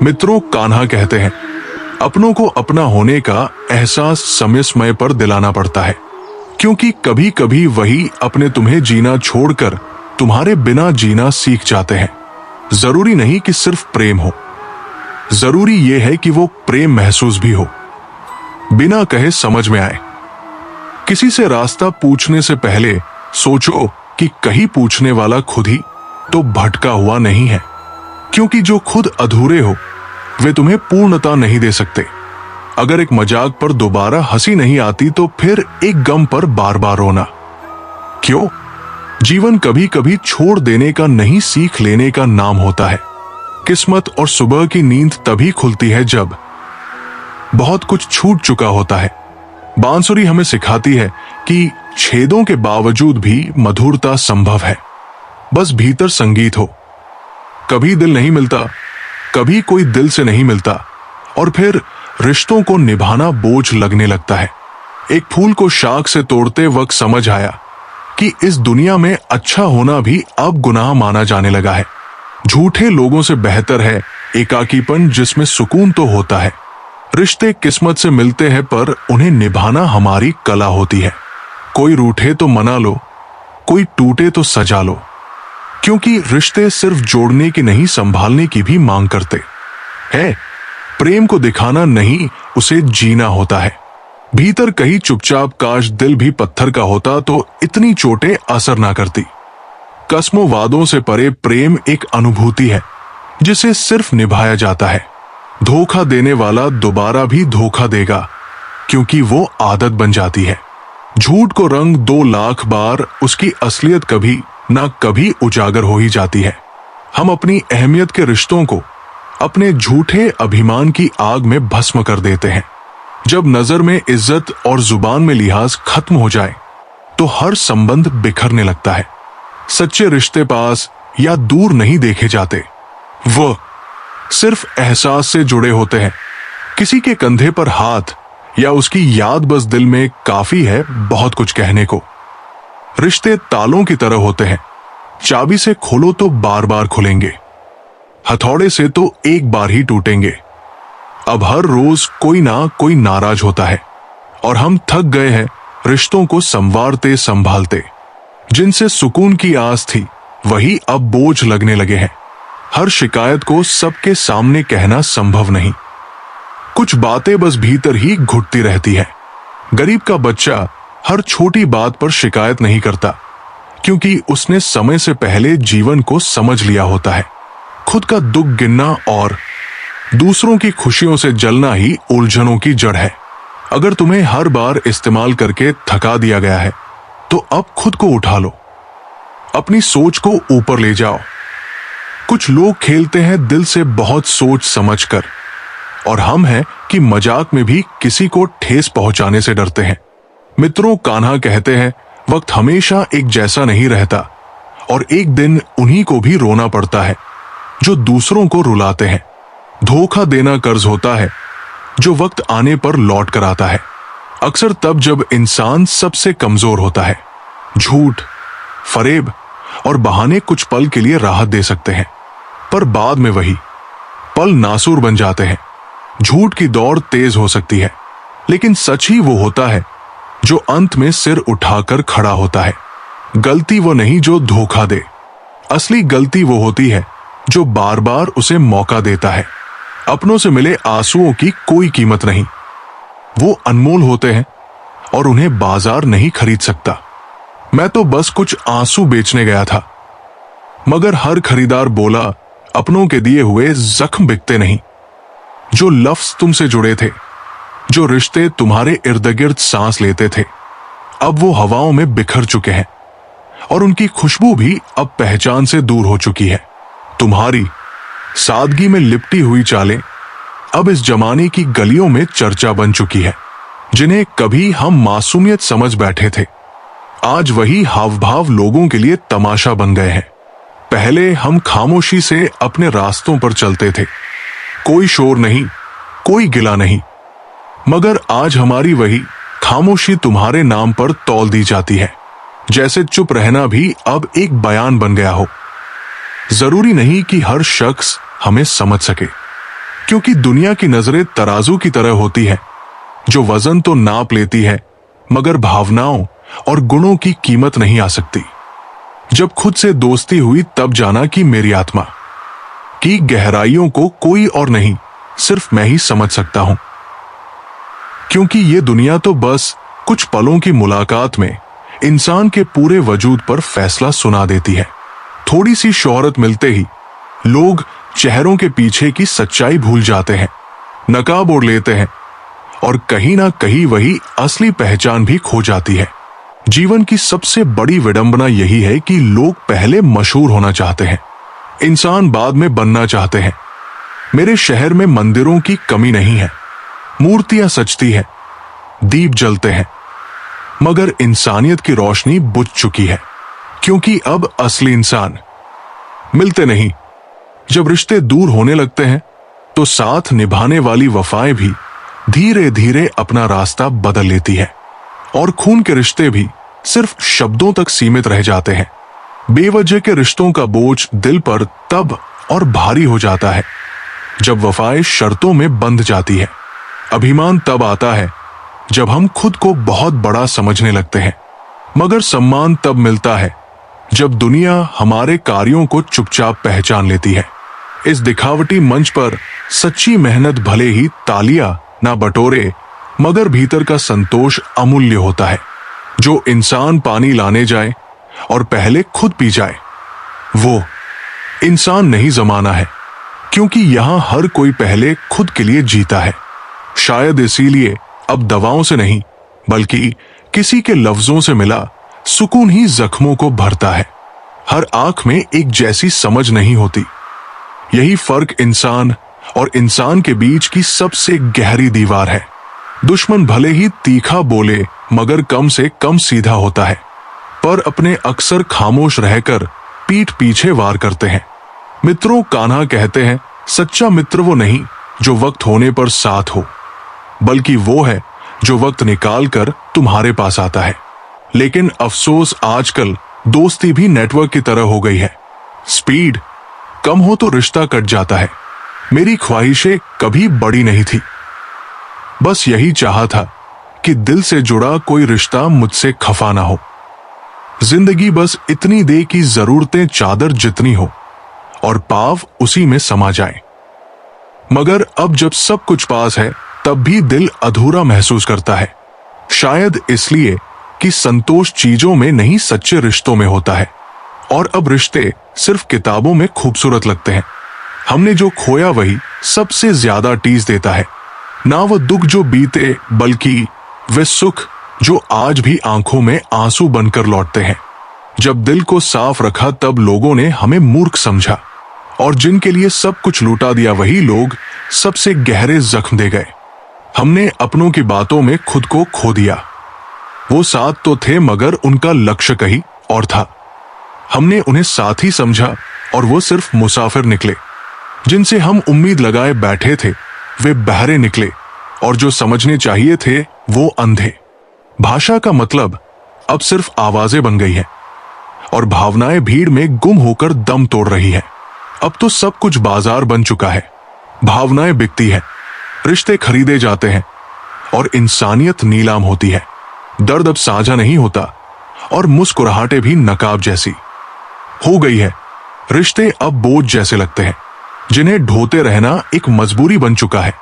मित्रों, कान्हा कहते हैं, अपनों को अपना होने का एहसास समय समय पर दिलाना पड़ता है, क्योंकि कभी कभी वही अपने तुम्हें जीना छोड़कर तुम्हारे बिना जीना सीख जाते हैं। जरूरी नहीं कि सिर्फ प्रेम हो, जरूरी यह है कि वो प्रेम महसूस भी हो, बिना कहे समझ में आए। किसी से रास्ता पूछने से पहले सोचो कि कहीं पूछने वाला खुद ही तो भटका हुआ नहीं है, क्योंकि जो खुद अधूरे हो वे तुम्हें पूर्णता नहीं दे सकते। अगर एक मजाक पर दोबारा हंसी नहीं आती तो फिर एक गम पर बार बार रोना क्यों? जीवन कभी कभी छोड़ देने का नहीं, सीख लेने का नाम होता है। किस्मत और सुबह की नींद तभी खुलती है जब बहुत कुछ छूट चुका होता है। बांसुरी हमें सिखाती है कि छेदों के बावजूद भी मधुरता संभव है, बस भीतर संगीत हो। कभी दिल नहीं मिलता, कभी कोई दिल से नहीं मिलता, और फिर रिश्तों को निभाना बोझ लगने लगता है। एक फूल को शाख से तोड़ते वक्त समझ आया कि इस दुनिया में अच्छा होना भी अब गुनाह माना जाने लगा है। झूठे लोगों से बेहतर है एकाकीपन जिसमें सुकून तो होता है। रिश्ते किस्मत से मिलते हैं पर उन्हें निभाना हमारी कला होती है। कोई रूठे तो मना लो, कोई टूटे तो सजा लो, क्योंकि रिश्ते सिर्फ जोड़ने की नहीं, संभालने की भी मांग करते हैं। प्रेम को दिखाना नहीं, उसे जीना होता है। भीतर कहीं चुपचाप, काश दिल भी पत्थर का होता तो इतनी चोटें असर ना करती। कस्मों वादों से परे प्रेम एक अनुभूति है जिसे सिर्फ निभाया जाता है। धोखा देने वाला दोबारा भी धोखा देगा, क्योंकि वो आदत बन जाती है। झूठ को रंग 2 लाख बार, उसकी असलियत कभी ना कभी उजागर हो ही जाती है। हम अपनी अहमियत के रिश्तों को अपने झूठे अभिमान की आग में भस्म कर देते हैं। जब नजर में इज्जत और जुबान में लिहाज खत्म हो जाए तो हर संबंध बिखरने लगता है। सच्चे रिश्ते पास या दूर नहीं देखे जाते, वो सिर्फ एहसास से जुड़े होते हैं। किसी के कंधे पर हाथ या उसकी याद बस दिल में काफी है बहुत कुछ कहने को। रिश्ते तालों की तरह होते हैं, चाबी से खोलो तो बार बार खुलेंगे, हथौड़े से तो एक बार ही टूटेंगे। अब हर रोज कोई ना कोई नाराज होता है और हम थक गए हैं रिश्तों को संवारते संभालते। जिनसे सुकून की आस थी वही अब बोझ लगने लगे हैं। हर शिकायत को सबके सामने कहना संभव नहीं, कुछ बातें बस भीतर ही घुटती रहती है। गरीब का बच्चा हर छोटी बात पर शिकायत नहीं करता, क्योंकि उसने समय से पहले जीवन को समझ लिया होता है। खुद का दुख गिनना और दूसरों की खुशियों से जलना ही उलझनों की जड़ है। अगर तुम्हें हर बार इस्तेमाल करके थका दिया गया है तो अब खुद को उठा लो, अपनी सोच को ऊपर ले जाओ। कुछ लोग खेलते हैं दिल से बहुत सोच समझकर, और हम हैं कि मजाक में भी किसी को ठेस पहुंचाने से डरते हैं। मित्रों, कान्हा कहते हैं, वक्त हमेशा एक जैसा नहीं रहता और एक दिन उन्हीं को भी रोना पड़ता है जो दूसरों को रुलाते हैं। धोखा देना कर्ज होता है जो वक्त आने पर लौट कर आता है, अक्सर तब जब इंसान सबसे कमजोर होता है। झूठ, फरेब और बहाने कुछ पल के लिए राहत दे सकते हैं, पर बाद में वही पल नासूर बन जाते हैं। झूठ की दौड़ तेज हो सकती है, लेकिन सच ही वो होता है जो अंत में सिर उठाकर खड़ा होता है। गलती वो नहीं जो धोखा दे, असली गलती वो होती है जो बार बार उसे मौका देता है। अपनों से मिले आंसुओं की कोई कीमत नहीं, वो अनमोल होते हैं और उन्हें बाजार नहीं खरीद सकता। मैं तो बस कुछ आंसू बेचने गया था, मगर हर खरीदार बोला, अपनों के दिए हुए जख्म बिकते नहीं। जो लफ्ज तुमसे जुड़े थे, जो रिश्ते तुम्हारे इर्द गिर्द सांस लेते थे, अब वो हवाओं में बिखर चुके हैं और उनकी खुशबू भी अब पहचान से दूर हो चुकी है। तुम्हारी सादगी में लिपटी हुई चालें अब इस जमाने की गलियों में चर्चा बन चुकी है। जिन्हें कभी हम मासूमियत समझ बैठे थे, आज वही हाव भाव लोगों के लिए तमाशा बन गए हैं। पहले हम खामोशी से अपने रास्तों पर चलते थे, कोई शोर नहीं, कोई गिला नहीं, मगर आज हमारी वही खामोशी तुम्हारे नाम पर तौल दी जाती है, जैसे चुप रहना भी अब एक बयान बन गया हो। जरूरी नहीं कि हर शख्स हमें समझ सके, क्योंकि दुनिया की नजरें तराजू की तरह होती है, जो वजन तो नाप लेती है मगर भावनाओं और गुणों की कीमत नहीं आ सकती। जब खुद से दोस्ती हुई तब जाना कि मेरी आत्मा की गहराइयों को कोई और नहीं, सिर्फ मैं ही समझ सकता हूं। क्योंकि ये दुनिया तो बस कुछ पलों की मुलाकात में इंसान के पूरे वजूद पर फैसला सुना देती है। थोड़ी सी शोहरत मिलते ही लोग चेहरों के पीछे की सच्चाई भूल जाते हैं, नकाब ओढ़ लेते हैं और कहीं ना कहीं वही असली पहचान भी खो जाती है। जीवन की सबसे बड़ी विडंबना यही है कि लोग पहले मशहूर होना चाहते हैं, इंसान बाद में बनना चाहते हैं। मेरे शहर में मंदिरों की कमी नहीं है, मूर्तियां सजती हैं, दीप जलते हैं, मगर इंसानियत की रोशनी बुझ चुकी है, क्योंकि अब असली इंसान मिलते नहीं। जब रिश्ते दूर होने लगते हैं तो साथ निभाने वाली वफाएं भी धीरे धीरे अपना रास्ता बदल लेती है और खून के रिश्ते भी सिर्फ शब्दों तक सीमित रह जाते हैं। बेवजह के रिश्तों का बोझ दिल पर तब और भारी हो जाता है जब वफाएं शर्तों में बंध जाती है। अभिमान तब आता है जब हम खुद को बहुत बड़ा समझने लगते हैं, मगर सम्मान तब मिलता है जब दुनिया हमारे कार्यों को चुपचाप पहचान लेती है। इस दिखावटी मंच पर सच्ची मेहनत भले ही तालियां ना बटोरे, मगर भीतर का संतोष अमूल्य होता है। जो इंसान पानी लाने जाए और पहले खुद पी जाए, वो इंसान नहीं जमाना है, क्योंकि यहां हर कोई पहले खुद के लिए जीता है। शायद इसीलिए अब दवाओं से नहीं, बल्कि किसी के लफ्जों से मिला सुकून ही जख्मों को भरता है। हर आंख में एक जैसी समझ नहीं होती। यही फर्क इंसान और इंसान के बीच की सबसे गहरी दीवार है। दुश्मन भले ही तीखा बोले, मगर कम से कम सीधा होता है, पर अपने अक्सर खामोश रहकर पीठ पीछे वार करते हैं। मित्रों कान्हा कहते हैं, सच्चा मित्र वो नहीं जो वक्त होने पर साथ हो, बल्कि वो है जो वक्त निकाल कर तुम्हारे पास आता है। लेकिन अफसोस आजकल दोस्ती भी नेटवर्क की तरह हो गई है। स्पीड कम हो तो रिश्ता कट जाता है। मेरी ख्वाहिशें कभी बड़ी नहीं थी, बस यही चाहा था कि दिल से जुड़ा कोई रिश्ता मुझसे खफा ना हो। जिंदगी बस इतनी दे कि जरूरतें चादर जितनी हो और पाव उसी में समा जाए। मगर अब जब सब कुछ पास है तब भी दिल अधूरा महसूस करता है। शायद इसलिए कि संतोष चीजों में नहीं, सच्चे रिश्तों में होता है। और अब रिश्ते सिर्फ किताबों में खूबसूरत लगते हैं। हमने जो खोया वही सबसे ज्यादा टीस देता है। ना वो दुख जो बीते, बल्कि वे सुख जो आज भी आंखों में आंसू बनकर लौटते हैं। जब दिल को साफ रखा तब लोगों ने हमें मूर्ख समझा, और जिनके लिए सब कुछ लुटा दिया वही लोग सबसे गहरे जख्म दे गए। हमने अपनों की बातों में खुद को खो दिया। वो साथ तो थे मगर उनका लक्ष्य कहीं और था। हमने उन्हें साथी समझा और वो सिर्फ मुसाफिर निकले। जिनसे हम उम्मीद लगाए बैठे थे वे बहरे निकले, और जो समझने चाहिए थे वो अंधे। भाषा का मतलब अब सिर्फ आवाजें बन गई है, और भावनाएं भीड़ में गुम होकर दम तोड़ रही है। अब तो सब कुछ बाजार बन चुका है। भावनाएं बिकती है, रिश्ते खरीदे जाते हैं, और इंसानियत नीलाम होती है। दर्द अब साझा नहीं होता, और मुस्कुराहटें भी नकाब जैसी हो गई है। रिश्ते अब बोझ जैसे लगते हैं, जिन्हें ढोते रहना एक मजबूरी बन चुका है।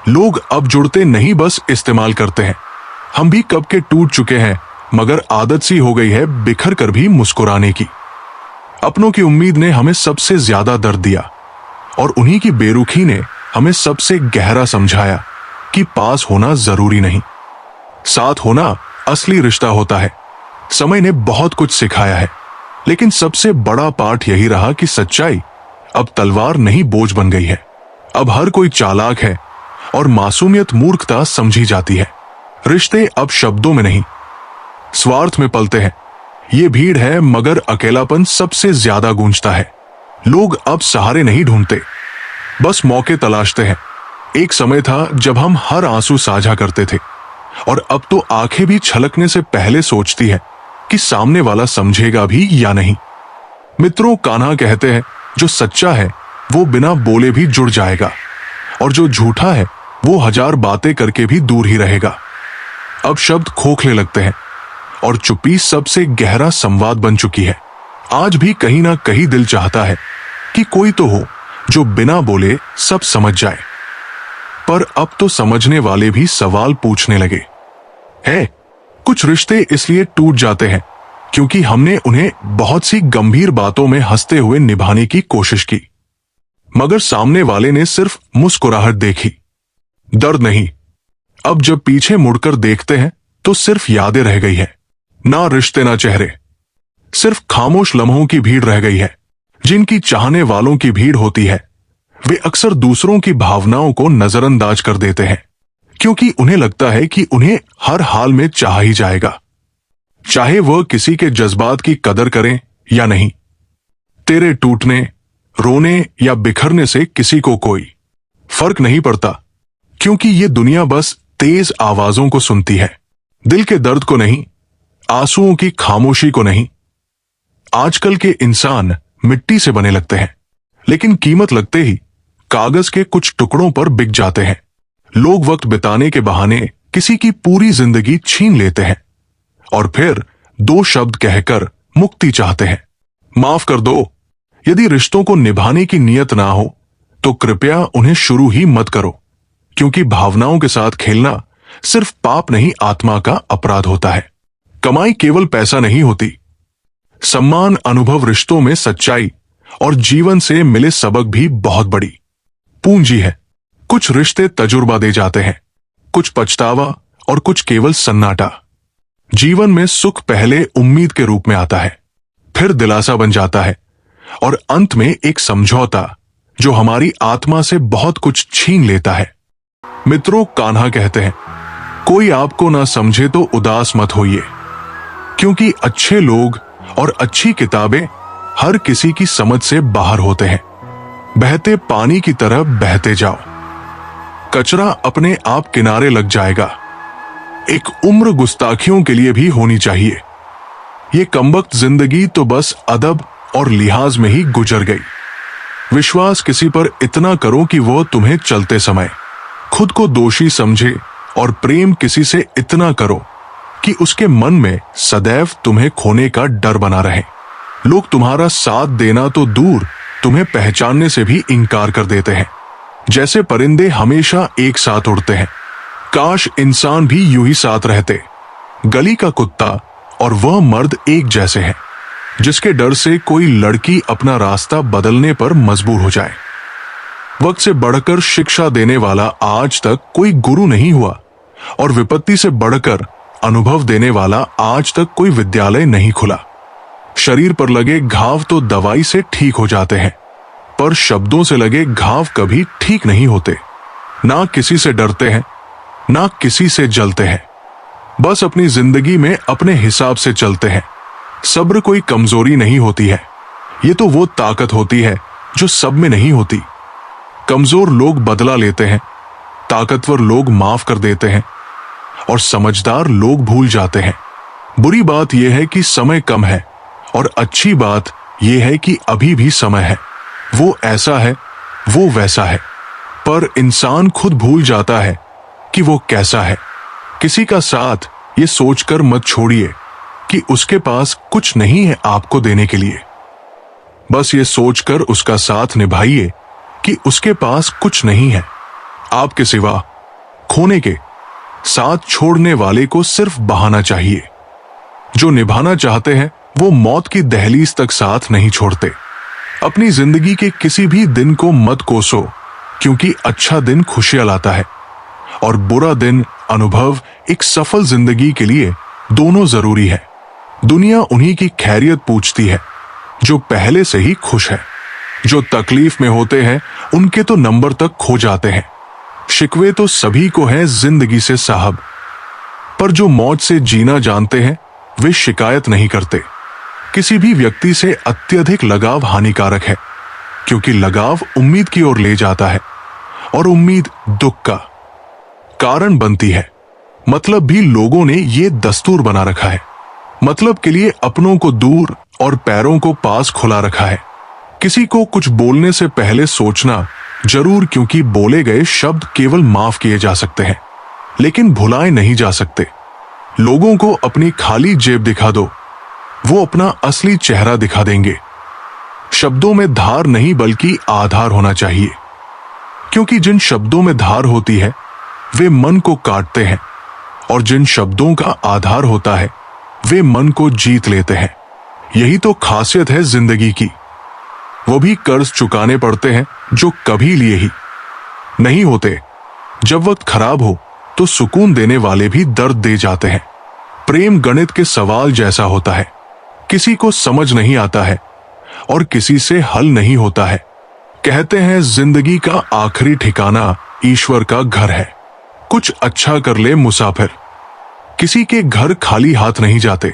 लोग अब जुड़ते नहीं, बस इस्तेमाल करते हैं। हम भी कब के टूट चुके हैं, मगर आदत सी हो गई है बिखर कर भी मुस्कुराने की। अपनों की उम्मीद ने हमें सबसे ज्यादा दर्द दिया, और उन्हीं की बेरुखी ने हमें सबसे गहरा समझाया कि पास होना जरूरी नहीं, साथ होना असली रिश्ता होता है। समय ने बहुत कुछ सिखाया है, लेकिन सबसे बड़ा पाठ यही रहा कि सच्चाई अब तलवार नहीं, बोझ बन गई है। अब हर कोई चालाक है, और मासूमियत मूर्खता समझी जाती है। रिश्ते अब शब्दों में नहीं, स्वार्थ में पलते हैं। ये भीड़ है, मगर अकेलापन सबसे ज्यादा गूंजता है। लोग अब सहारे नहीं ढूंढते, बस मौके तलाशते हैं। एक समय था जब हम हर आंसू साझा करते थे, और अब तो आंखें भी छलकने से पहले सोचती है कि सामने वाला समझेगा भी या नहीं। मित्रों कान्हा कहते हैं, जो सच्चा है वो बिना बोले भी जुड़ जाएगा, और जो झूठा है वो 1000 बातें करके भी दूर ही रहेगा। अब शब्द खोखले लगते हैं और चुप्पी सबसे गहरा संवाद बन चुकी है। आज भी कहीं ना कहीं दिल चाहता है कि कोई तो हो जो बिना बोले सब समझ जाए, पर अब तो समझने वाले भी सवाल पूछने लगे हैं। कुछ रिश्ते इसलिए टूट जाते हैं क्योंकि हमने उन्हें बहुत सी गंभीर बातों में हंसते हुए निभाने की कोशिश की, मगर सामने वाले ने सिर्फ मुस्कुराहट देखी, दर्द नहीं। अब जब पीछे मुड़कर देखते हैं तो सिर्फ यादें रह गई है, ना रिश्ते ना चेहरे, सिर्फ खामोश लम्हों की भीड़ रह गई है। जिनकी चाहने वालों की भीड़ होती है वे अक्सर दूसरों की भावनाओं को नजरअंदाज कर देते हैं, क्योंकि उन्हें लगता है कि उन्हें हर हाल में चाहा ही जाएगा, चाहे वह किसी के जज्बात की कदर करें या नहीं। तेरे टूटने, रोने या बिखरने से किसी को कोई फर्क नहीं पड़ता, क्योंकि ये दुनिया बस तेज आवाजों को सुनती है, दिल के दर्द को नहीं, आंसुओं की खामोशी को नहीं। आजकल के इंसान मिट्टी से बने लगते हैं, लेकिन कीमत लगते ही कागज के कुछ टुकड़ों पर बिक जाते हैं। लोग वक्त बिताने के बहाने किसी की पूरी जिंदगी छीन लेते हैं और फिर 2 शब्द कहकर मुक्ति चाहते हैं, माफ कर दो। यदि रिश्तों को निभाने की नियत ना हो तो कृपया उन्हें शुरू ही मत करो, क्योंकि भावनाओं के साथ खेलना सिर्फ पाप नहीं, आत्मा का अपराध होता है। कमाई केवल पैसा नहीं होती, सम्मान, अनुभव, रिश्तों में सच्चाई और जीवन से मिले सबक भी बहुत बड़ी पूंजी है। कुछ रिश्ते तजुर्बा दे जाते हैं, कुछ पछतावा और कुछ केवल सन्नाटा। जीवन में सुख पहले उम्मीद के रूप में आता है, फिर दिलासा बन जाता है और अंत में एक समझौता जो हमारी आत्मा से बहुत कुछ छीन लेता है। मित्रों, कान्हा कहते हैं, कोई आपको ना समझे तो उदास मत होइए, क्योंकि अच्छे लोग और अच्छी किताबें हर किसी की समझ से बाहर होते हैं। बहते पानी की तरह बहते जाओ, कचरा अपने आप किनारे लग जाएगा। एक उम्र गुस्ताखियों के लिए भी होनी चाहिए। ये कमबख्त जिंदगी तो बस अदब और लिहाज में ही गुजर गई। विश्वास किसी पर इतना करो कि वो तुम्हें चलते समय खुद को दोषी समझे, और प्रेम किसी से इतना करो कि उसके मन में सदैव तुम्हें खोने का डर बना रहे। लोग तुम्हारा साथ देना तो दूर, तुम्हें पहचानने से भी इनकार कर देते हैं। जैसे परिंदे हमेशा एक साथ उड़ते हैं, काश इंसान भी यूं ही साथ रहते। गली का कुत्ता और वह मर्द एक जैसे हैं, जिसके डर से कोई लड़की अपना रास्ता बदलने पर मजबूर हो जाए। वक्त से बढ़कर शिक्षा देने वाला आज तक कोई गुरु नहीं हुआ, और विपत्ति से बढ़कर अनुभव देने वाला आज तक कोई विद्यालय नहीं खुला। शरीर पर लगे घाव तो दवाई से ठीक हो जाते हैं, पर शब्दों से लगे घाव कभी ठीक नहीं होते। ना किसी से डरते हैं, ना किसी से जलते हैं, बस अपनी जिंदगी में अपने हिसाब से चलते हैं। सब्र कोई कमजोरी नहीं होती है, ये तो वो ताकत होती है जो सब में नहीं होती। कमजोर लोग बदला लेते हैं, ताकतवर लोग माफ कर देते हैं, और समझदार लोग भूल जाते हैं। बुरी बात यह है कि समय कम है, और अच्छी बात यह है कि अभी भी समय है। वो ऐसा है, वो वैसा है, पर इंसान खुद भूल जाता है कि वो कैसा है। किसी का साथ ये सोचकर मत छोड़िए कि उसके पास कुछ नहीं है आपको देने के लिए। बस ये सोचकर उसका साथ निभाइए कि उसके पास कुछ नहीं है आपके सिवा। खोने के साथ छोड़ने वाले को सिर्फ बहाना चाहिए। जो निभाना चाहते हैं वो मौत की दहलीज तक साथ नहीं छोड़ते। अपनी जिंदगी के किसी भी दिन को मत कोसो, क्योंकि अच्छा दिन खुशियां लाता है और बुरा दिन अनुभव। एक सफल जिंदगी के लिए दोनों जरूरी है। दुनिया उन्हीं की खैरियत पूछती है जो पहले से ही खुश है। जो तकलीफ में होते हैं उनके तो नंबर तक खो जाते हैं। शिकवे तो सभी को है जिंदगी से साहब, पर जो मौज से जीना जानते हैं वे शिकायत नहीं करते। किसी भी व्यक्ति से अत्यधिक लगाव हानिकारक है, क्योंकि लगाव उम्मीद की ओर ले जाता है और उम्मीद दुख का कारण बनती है। मतलब भी लोगों ने ये दस्तूर बना रखा है। मतलब के लिए अपनों को दूर और पैरों को पास खुला रखा है। किसी को कुछ बोलने से पहले सोचना जरूर, क्योंकि बोले गए शब्द केवल माफ किए जा सकते हैं, लेकिन भुलाए नहीं जा सकते। लोगों को अपनी खाली जेब दिखा दो, वो अपना असली चेहरा दिखा देंगे। शब्दों में धार नहीं बल्कि आधार होना चाहिए, क्योंकि जिन शब्दों में धार होती है वे मन को काटते हैं, और जिन शब्दों का आधार होता है वे मन को जीत लेते हैं। यही तो खासियत है जिंदगी की। वो भी कर्ज चुकाने पड़ते हैं जो कभी लिए ही नहीं होते। जब वक्त खराब हो तो सुकून देने वाले भी दर्द दे जाते हैं। प्रेम गणित के सवाल जैसा होता है, किसी को समझ नहीं आता है और किसी से हल नहीं होता है। कहते हैं जिंदगी का आखिरी ठिकाना ईश्वर का घर है। कुछ अच्छा कर ले मुसाफिर, किसी के घर खाली हाथ नहीं जाते।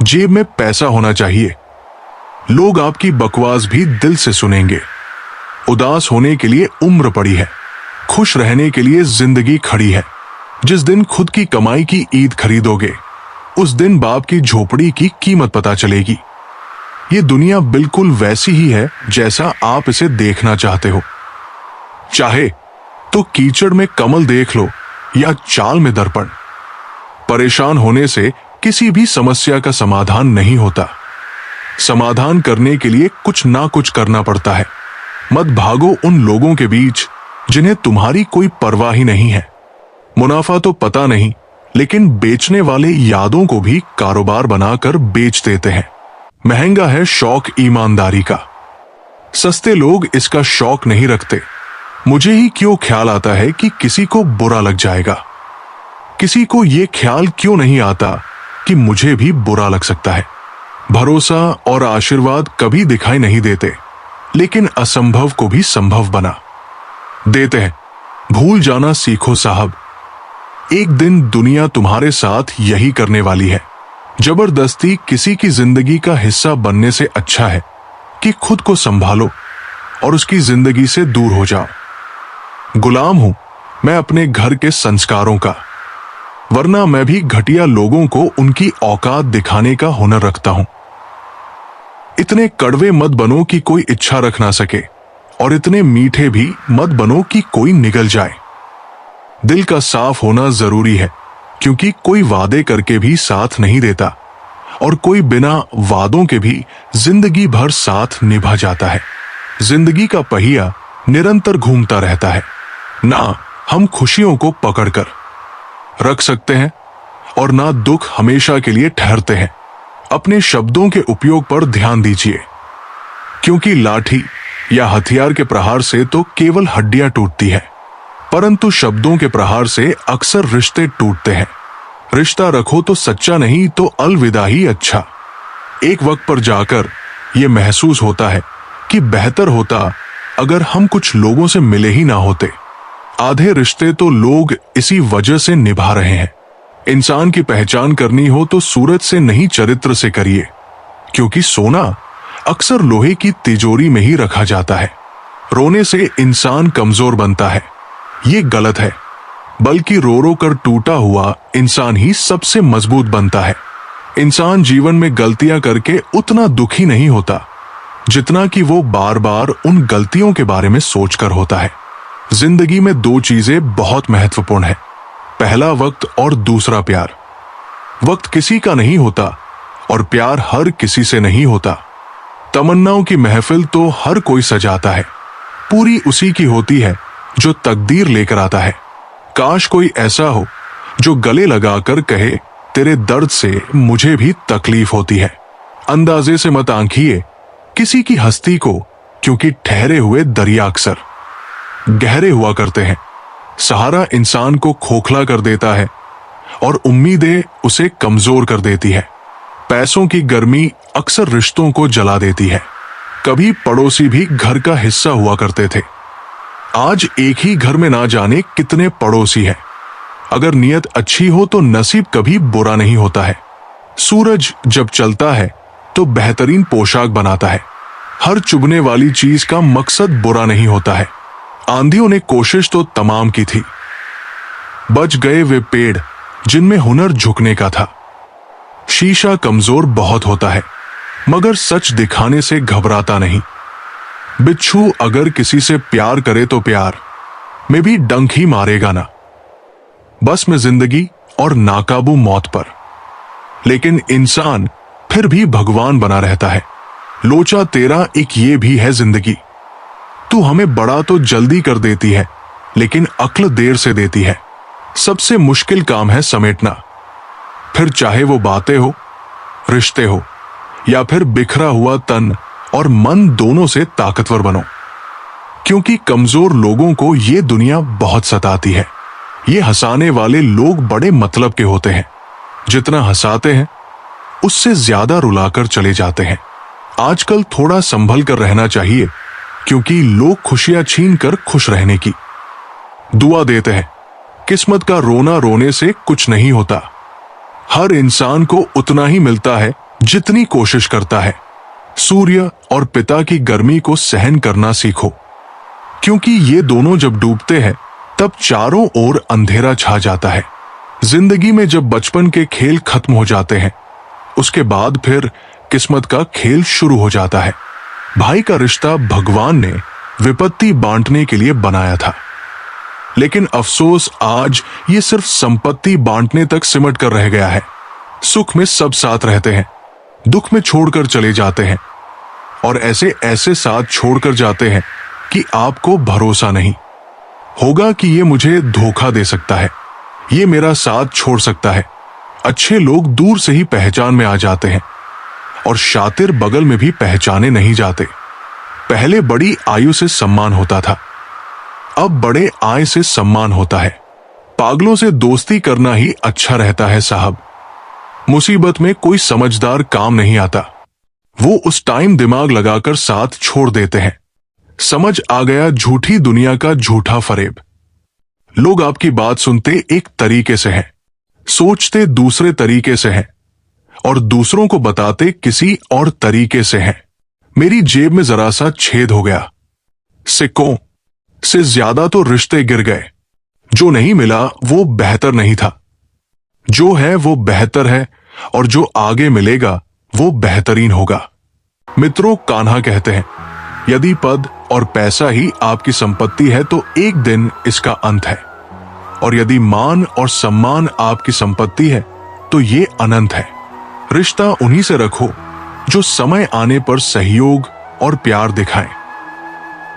जेब में पैसा होना चाहिए, लोग आपकी बकवास भी दिल से सुनेंगे। उदास होने के लिए उम्र पड़ी है, खुश रहने के लिए जिंदगी खड़ी है। जिस दिन खुद की कमाई की ईद खरीदोगे उस दिन बाप की झोपड़ी की कीमत पता चलेगी। ये दुनिया बिल्कुल वैसी ही है जैसा आप इसे देखना चाहते हो। चाहे तो कीचड़ में कमल देख लो या चाल में दर्पण। परेशान होने से किसी भी समस्या का समाधान नहीं होता। समाधान करने के लिए कुछ ना कुछ करना पड़ता है। मत भागो उन लोगों के बीच जिन्हें तुम्हारी कोई परवाह ही नहीं है। मुनाफा तो पता नहीं, लेकिन बेचने वाले यादों को भी कारोबार बनाकर बेच देते हैं। महंगा है शौक ईमानदारी का, सस्ते लोग इसका शौक नहीं रखते। मुझे ही क्यों ख्याल आता है कि किसी को बुरा लग जाएगा। किसी को यह ख्याल क्यों नहीं आता कि मुझे भी बुरा लग सकता है। भरोसा और आशीर्वाद कभी दिखाई नहीं देते, लेकिन असंभव को भी संभव बना देते हैं। भूल जाना सीखो साहब, एक दिन दुनिया तुम्हारे साथ यही करने वाली है। जबरदस्ती किसी की जिंदगी का हिस्सा बनने से अच्छा है कि खुद को संभालो और उसकी जिंदगी से दूर हो जाओ। गुलाम हूं मैं अपने घर के संस्कारों का, वरना मैं भी घटिया लोगों को उनकी औकात दिखाने का हुनर रखता हूं। इतने कड़वे मत बनो कि कोई इच्छा रख ना सके, और इतने मीठे भी मत बनो कि कोई निगल जाए। दिल का साफ होना जरूरी है, क्योंकि कोई वादे करके भी साथ नहीं देता और कोई बिना वादों के भी जिंदगी भर साथ निभा जाता है। जिंदगी का पहिया निरंतर घूमता रहता है ना। हम खुशियों को पकड़कर रख सकते हैं और ना दुख हमेशा के लिए ठहरते हैं। अपने शब्दों के उपयोग पर ध्यान दीजिए, क्योंकि लाठी या हथियार के प्रहार से तो केवल हड्डियां टूटती है, परंतु शब्दों के प्रहार से अक्सर रिश्ते टूटते हैं। रिश्ता रखो तो सच्चा, नहीं तो अलविदा ही अच्छा। एक वक्त पर जाकर यह महसूस होता है कि बेहतर होता अगर हम कुछ लोगों से मिले ही ना होते। आधे रिश्ते तो लोग इसी वजह से निभा रहे हैं। इंसान की पहचान करनी हो तो सूरत से नहीं चरित्र से करिए, क्योंकि सोना अक्सर लोहे की तिजोरी में ही रखा जाता है। रोने से इंसान कमजोर बनता है, ये गलत है, बल्कि रो रो कर टूटा हुआ इंसान ही सबसे मजबूत बनता है। इंसान जीवन में गलतियां करके उतना दुखी नहीं होता जितना कि वो बार बार उन गलतियों के बारे में सोचकर होता है। जिंदगी में दो चीजें बहुत महत्वपूर्ण है, पहला वक्त और दूसरा प्यार। वक्त किसी का नहीं होता और प्यार हर किसी से नहीं होता। तमन्नाओं की महफिल तो हर कोई सजाता है, पूरी उसी की होती है जो तकदीर लेकर आता है। काश कोई ऐसा हो जो गले लगाकर कहे, तेरे दर्द से मुझे भी तकलीफ होती है। अंदाजे से मत आंखिए किसी की हस्ती को, क्योंकि ठहरे हुए दरिया अक्सर गहरे हुआ करते हैं। सहारा इंसान को खोखला कर देता है और उम्मीदें उसे कमजोर कर देती है। पैसों की गर्मी अक्सर रिश्तों को जला देती है। कभी पड़ोसी भी घर का हिस्सा हुआ करते थे, आज एक ही घर में ना जाने कितने पड़ोसी हैं। अगर नियत अच्छी हो तो नसीब कभी बुरा नहीं होता है। सूरज जब चलता है तो बेहतरीन पोशाक बनाता है। हर चुभने वाली चीज का मकसद बुरा नहीं होता है। आंधियों ने कोशिश तो तमाम की थी, बच गए वे पेड़ जिनमें हुनर झुकने का था। शीशा कमजोर बहुत होता है, मगर सच दिखाने से घबराता नहीं। बिच्छू अगर किसी से प्यार करे तो प्यार में भी डंक ही मारेगा ना। बस में जिंदगी और नाकाबू मौत पर, लेकिन इंसान फिर भी भगवान बना रहता है। लोचा तेरा एक ये भी है जिंदगी, तू हमें बड़ा तो जल्दी कर देती है लेकिन अक्ल देर से देती है। सबसे मुश्किल काम है समेटना, फिर चाहे वो बातें हो, रिश्ते हो या फिर बिखरा हुआ तन और मन, दोनों से ताकतवर बनो। क्योंकि कमजोर लोगों को ये दुनिया बहुत सताती है। ये हंसाने वाले लोग बड़े मतलब के होते हैं, जितना हंसाते हैं उससे ज्यादा रुलाकर चले जाते हैं। आजकल थोड़ा संभल कर रहना चाहिए, क्योंकि लोग खुशियां छीन कर खुश रहने की दुआ देते हैं। किस्मत का रोना रोने से कुछ नहीं होता। हर इंसान को उतना ही मिलता है जितनी कोशिश करता है। सूर्य और पिता की गर्मी को सहन करना सीखो, क्योंकि ये दोनों जब डूबते हैं तब चारों ओर अंधेरा छा जाता है। जिंदगी में जब बचपन के खेल खत्म हो जाते हैं, उसके बाद फिर किस्मत का खेल शुरू हो जाता है। भाई का रिश्ता भगवान ने विपत्ति बांटने के लिए बनाया था, लेकिन अफसोस आज ये सिर्फ संपत्ति बांटने तक सिमट कर रह गया है। सुख में सब साथ रहते हैं, दुख में छोड़कर चले जाते हैं, और ऐसे ऐसे साथ छोड़कर जाते हैं कि आपको भरोसा नहीं होगा कि ये मुझे धोखा दे सकता है, ये मेरा साथ छोड़ सकता है। अच्छे लोग दूर से ही पहचान में आ जाते हैं, और शातिर बगल में भी पहचाने नहीं जाते। पहले बड़ी आयु से सम्मान होता था, अब बड़े आय से सम्मान होता है। पागलों से दोस्ती करना ही अच्छा रहता है साहब। मुसीबत में कोई समझदार काम नहीं आता, वो उस टाइम दिमाग लगाकर साथ छोड़ देते हैं। समझ आ गया झूठी दुनिया का झूठा फरेब। लोग आपकी बात सुनते एक तरीके से हैं, सोचते दूसरे तरीके से हैं, और दूसरों को बताते किसी और तरीके से हैं। मेरी जेब में जरा सा छेद हो गया, सिक्कों से ज्यादा तो रिश्ते गिर गए। जो नहीं मिला वो बेहतर नहीं था, जो है वो बेहतर है, और जो आगे मिलेगा वो बेहतरीन होगा। मित्रों, कान्हा कहते हैं, यदि पद और पैसा ही आपकी संपत्ति है तो एक दिन इसका अंत है, और यदि मान और सम्मान आपकी संपत्ति है तो ये अनंत है। रिश्ता उन्हीं से रखो जो समय आने पर सहयोग और प्यार दिखाएं।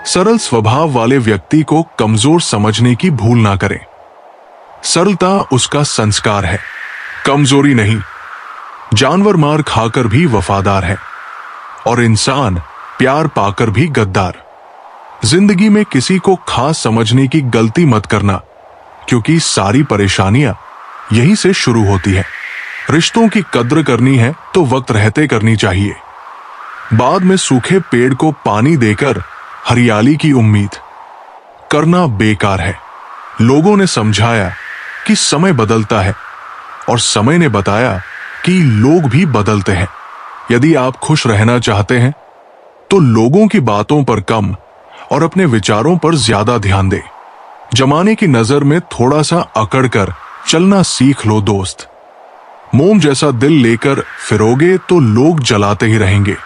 सरल स्वभाव वाले व्यक्ति को कमजोर समझने की भूल ना करें। सरलता उसका संस्कार है, कमजोरी नहीं। जानवर मार खाकर भी वफादार है, और इंसान प्यार पाकर भी गद्दार। जिंदगी में किसी को खास समझने की गलती मत करना, क्योंकि सारी परेशानियां यहीं से शुरू होती है। रिश्तों की कद्र करनी है तो वक्त रहते करनी चाहिए। बाद में सूखे पेड़ को पानी देकर हरियाली की उम्मीद करना बेकार है। लोगों ने समझाया कि समय बदलता है, और समय ने बताया कि लोग भी बदलते हैं। यदि आप खुश रहना चाहते हैं तो लोगों की बातों पर कम और अपने विचारों पर ज्यादा ध्यान दें। जमाने की नजर में थोड़ा सा अकड़ कर चलना सीख लो दोस्त। मोम जैसा दिल लेकर फिरोगे तो लोग जलाते ही रहेंगे।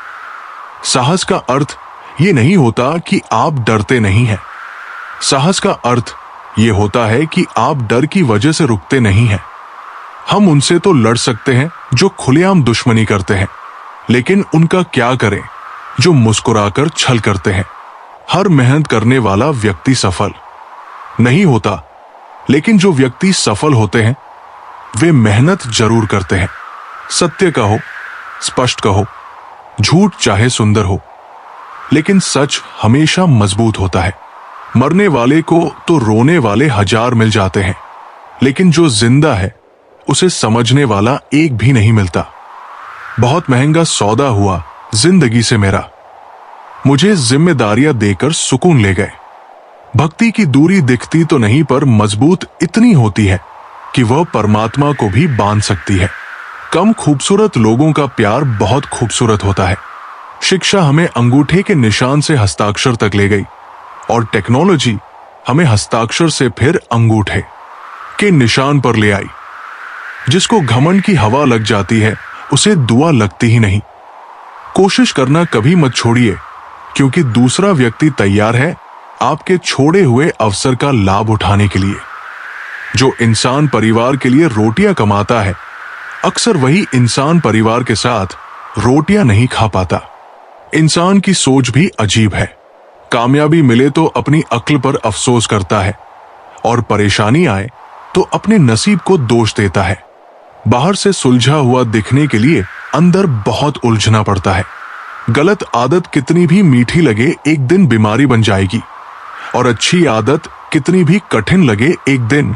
साहस का अर्थ ये नहीं होता कि आप डरते नहीं हैं। साहस का अर्थ ये होता है कि आप डर की वजह से रुकते नहीं हैं। हम उनसे तो लड़ सकते हैं जो खुलेआम दुश्मनी करते हैं, लेकिन उनका क्या करें जो मुस्कुराकर छल करते हैं। हर मेहनत करने वाला व्यक्ति सफल नहीं होता, लेकिन जो व्यक्ति सफल होते हैं वे मेहनत जरूर करते हैं। सत्य कहो, स्पष्ट कहो, झूठ चाहे सुंदर हो, लेकिन सच हमेशा मजबूत होता है। मरने वाले को तो रोने वाले हजार मिल जाते हैं, लेकिन जो जिंदा है उसे समझने वाला एक भी नहीं मिलता। बहुत महंगा सौदा हुआ जिंदगी से मेरा, मुझे जिम्मेदारियां देकर सुकून ले गए। भक्ति की दूरी दिखती तो नहीं, पर मजबूत इतनी होती है कि वह परमात्मा को भी बांध सकती है। कम खूबसूरत लोगों का प्यार बहुत खूबसूरत होता है। शिक्षा हमें अंगूठे के निशान से हस्ताक्षर तक ले गई, और टेक्नोलॉजी हमें हस्ताक्षर से फिर अंगूठे के निशान पर ले आई। जिसको घमंड की हवा लग जाती है उसे दुआ लगती ही नहीं। कोशिश करना कभी मत छोड़िए, क्योंकि दूसरा व्यक्ति तैयार है आपके छोड़े हुए अवसर का लाभ उठाने के लिए। जो इंसान परिवार के लिए रोटियां कमाता है, अक्सर वही इंसान परिवार के साथ रोटियां नहीं खा पाता। इंसान की सोच भी अजीब है। कामयाबी मिले तो अपनी अक्ल पर अफसोस करता है और परेशानी आए तो अपने नसीब को दोष देता है। बाहर से सुलझा हुआ दिखने के लिए अंदर बहुत उलझना पड़ता है। गलत आदत कितनी भी मीठी लगे एक दिन बीमारी बन जाएगी, और अच्छी आदत कितनी भी कठिन लगे एक दिन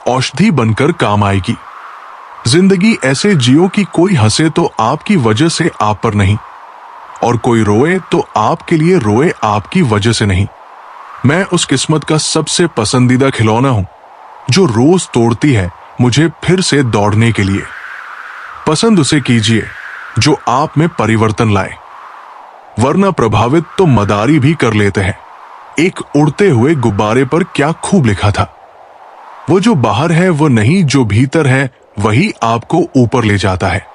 औषधि बनकर काम आएगी। जिंदगी ऐसे जियो कि कोई हंसे तो आपकी वजह से आप पर नहीं, और कोई रोए तो आपके लिए रोए आपकी वजह से नहीं। मैं उस किस्मत का सबसे पसंदीदा खिलौना हूं जो रोज तोड़ती है मुझे फिर से दौड़ने के लिए। पसंद उसे कीजिए जो आप में परिवर्तन लाए, वरना प्रभावित तो मदारी भी कर लेते हैं। एक उड़ते हुए गुब्बारे पर क्या खूब लिखा था, वो जो बाहर है वो नहीं, जो भीतर है वही आपको ऊपर ले जाता है।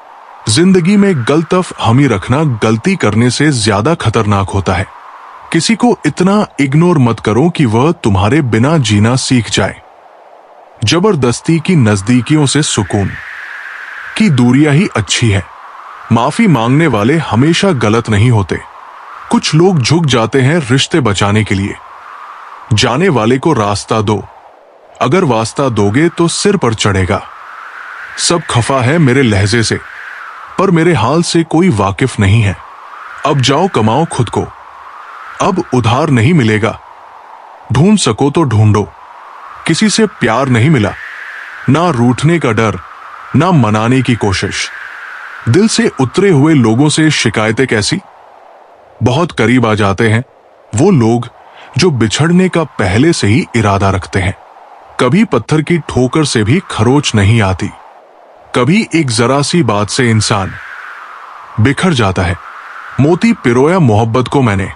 जिंदगी में गलतफ हमी रखना गलती करने से ज्यादा खतरनाक होता है। किसी को इतना इग्नोर मत करो कि वह तुम्हारे बिना जीना सीख जाए। जबरदस्ती की नजदीकियों से सुकून की दूरियां ही अच्छी है। माफी मांगने वाले हमेशा गलत नहीं होते। कुछ लोग झुक जाते हैं रिश्ते बचाने के लिए। जाने वाले को रास्ता दो, अगर वास्ता दोगे तो सिर पर चढ़ेगा। सब खफा है मेरे लहजे से, पर मेरे हाल से कोई वाकिफ नहीं है। अब जाओ कमाओ खुद को, अब उधार नहीं मिलेगा। ढूंढ सको तो ढूंढो। किसी से प्यार नहीं मिला, ना रूठने का डर, ना मनाने की कोशिश। दिल से उतरे हुए लोगों से शिकायतें कैसी? बहुत करीब आ जाते हैं वो लोग जो बिछड़ने का पहले से ही इरादा रखते हैं। कभी पत्थर की ठोकर से भी खरोच नहीं आती। कभी एक जरा सी बात से इंसान बिखर जाता है। मोती पिरोया मोहब्बत को मैंने,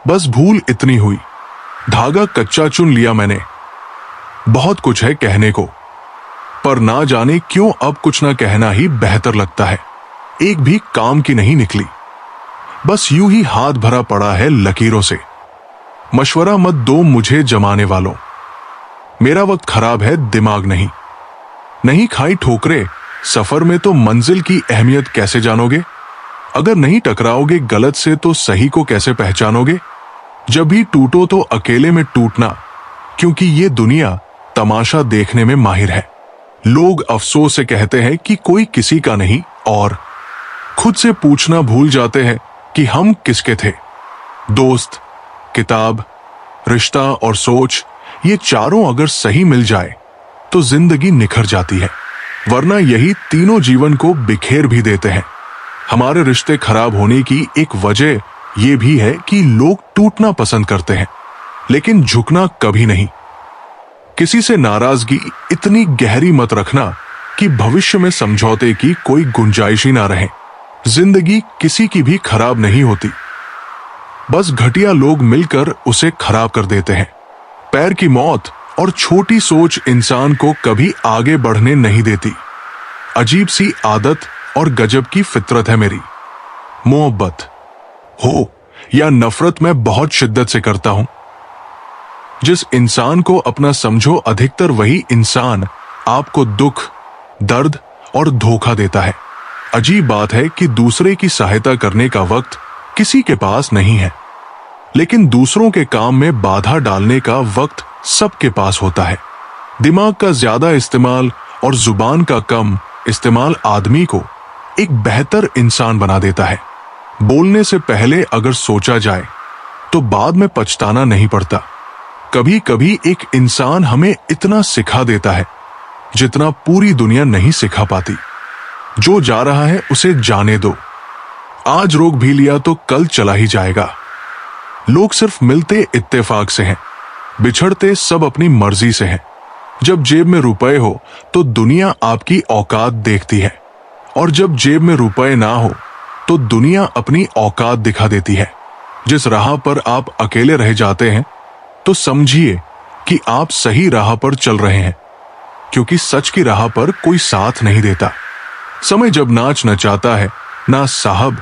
बस भूल इतनी हुई, धागा कच्चा चुन लिया मैंने। बहुत कुछ है कहने को, पर ना जाने क्यों अब कुछ ना कहना ही बेहतर लगता है। एक भी काम की नहीं निकली, बस यूं ही हाथ भरा पड़ा है लकीरों से। मशवरा मत दो मुझे जमाने वालों, मेरा वक्त खराब है दिमाग नहीं। नहीं खाई ठोकरे सफर में तो मंजिल की अहमियत कैसे जानोगे? अगर नहीं टकराओगे गलत से तो सही को कैसे पहचानोगे? जब भी टूटो तो अकेले में टूटना, क्योंकि ये दुनिया तमाशा देखने में माहिर है। लोग अफसोस से कहते हैं कि कोई किसी का नहीं, और खुद से पूछना भूल जाते हैं कि हम किसके थे। दोस्त, किताब, रिश्ता और सोच, ये चारों अगर सही मिल जाए तो जिंदगी निखर जाती है, वरना यही तीनों जीवन को बिखेर भी देते हैं। हमारे रिश्ते खराब होने की एक वजह यह भी है कि लोग टूटना पसंद करते हैं, लेकिन झुकना कभी नहीं। किसी से नाराजगी इतनी गहरी मत रखना कि भविष्य में समझौते की कोई गुंजाइश ही ना रहे। जिंदगी किसी की भी खराब नहीं होती, बस घटिया लोग मिलकर उसे खराब कर देते हैं। पैर की मौत और छोटी सोच इंसान को कभी आगे बढ़ने नहीं देती। अजीब सी आदत और गजब की फितरत है मेरी। मोहब्बत हो या नफरत मैं बहुत शिद्दत से करता हूं। जिस इंसान को अपना समझो अधिकतर वही इंसान आपको दुख, दर्द और धोखा देता है। अजीब बात है कि दूसरे की सहायता करने का वक्त किसी के पास नहीं है, लेकिन दूसरों के काम में बाधा डालने का वक्त सबके पास होता है। दिमाग का ज्यादा इस्तेमाल और जुबान का कम इस्तेमाल आदमी को एक बेहतर इंसान बना देता है। बोलने से पहले अगर सोचा जाए तो बाद में पछताना नहीं पड़ता। कभी कभी एक इंसान हमें इतना सिखा देता है जितना पूरी दुनिया नहीं सिखा पाती। जो जा रहा है उसे जाने दो। आज रोक भी लिया तो कल चला ही जाएगा। लोग सिर्फ मिलते इत्तेफाक से हैं, बिछड़ते सब अपनी मर्जी से हैं। जब जेब में रुपए हो तो दुनिया आपकी औकात देखती है, और जब जेब में रुपए ना हो तो दुनिया अपनी औकात दिखा देती है। जिस राह पर आप अकेले रह जाते हैं तो समझिए कि आप सही राह पर चल रहे हैं, क्योंकि सच की राह पर कोई साथ नहीं देता। समय जब नाच नचाता है, ना साहब